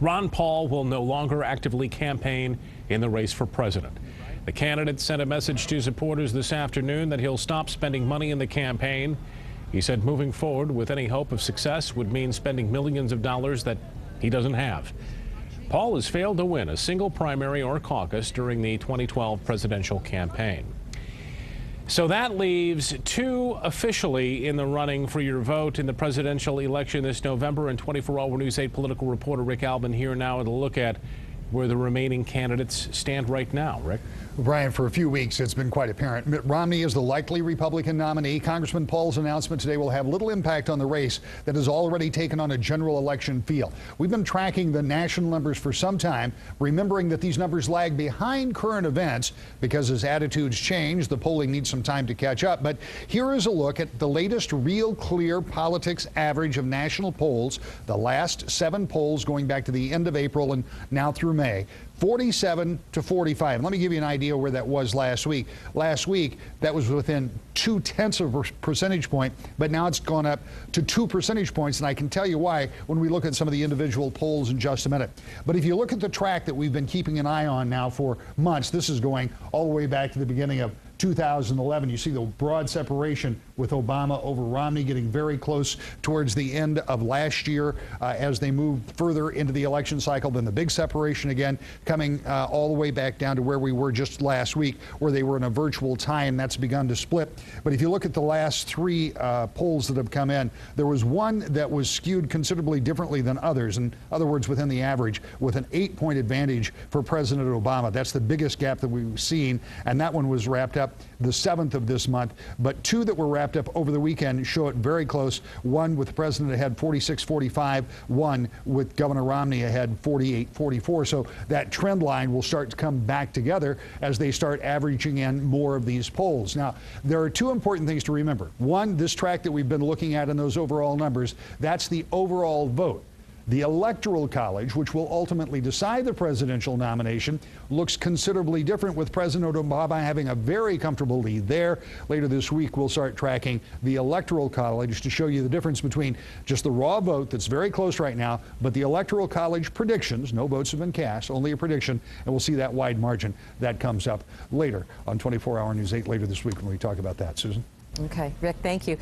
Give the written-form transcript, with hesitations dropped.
Ron Paul will no longer actively campaign in the race for president. The candidate sent a message to supporters this afternoon that he'll stop spending money in the campaign. He said moving forward with any hope of success would mean spending millions of dollars that he doesn't have. Paul has failed to win a single primary or caucus during the 2012 presidential campaign. So that leaves two officially in the running for your vote in the presidential election this November. And 24-hour News 8 political reporter Rick Albin here now to look at where the remaining candidates stand right now. Rick? Brian, for a few weeks, it's been quite apparent. Mitt Romney is the likely Republican nominee. Congressman Paul's announcement today will have little impact on the race that has already taken on a general election feel. We've been tracking the national numbers for some time, remembering that these numbers lag behind current events because as attitudes change, the polling needs some time to catch up. But here is a look at the latest Real Clear Politics average of national polls, the last 7 polls going back to the end of April and now through May. 47 to 45. Let me give you an idea where that was last week. Last week, that was within 0.2 of a percentage point, but now it's gone up to 2 percentage points, and I can tell you why when we look at some of the individual polls in just a minute. But if you look at the track that we've been keeping an eye on now for months, this is going all the way back to the beginning of 2011. You see the broad separation with Obama over Romney getting very close towards the end of last year as they moved further into the election cycle. Then the big separation again coming all the way back down to where we were just last week, where they were in a virtual tie, and that's begun to split. But if you look at the last 3 polls that have come in, there was one that was skewed considerably differently than others. In other words, within the average, with an 8-point advantage for President Obama. That's the biggest gap that we've seen, and that one was wrapped up the 7th of this month. But 2 that were wrapped up over the weekend show it very close. One with the president ahead 46-45, one with Governor Romney ahead 48-44. So that trend line will start to come back together as they start averaging in more of these polls. Now, there are 2 important things to remember. One, this track that we've been looking at in those overall numbers, that's the overall vote. The Electoral College, which will ultimately decide the presidential nomination, looks considerably different, with President Obama having a very comfortable lead there. Later this week, we'll start tracking the Electoral College to show you the difference between just the raw vote that's very close right now, but the Electoral College predictions, no votes have been cast, only a prediction, and we'll see that wide margin. That comes up later on 24-hour News 8 later this week when we talk about that. Susan? Okay, Rick, thank you.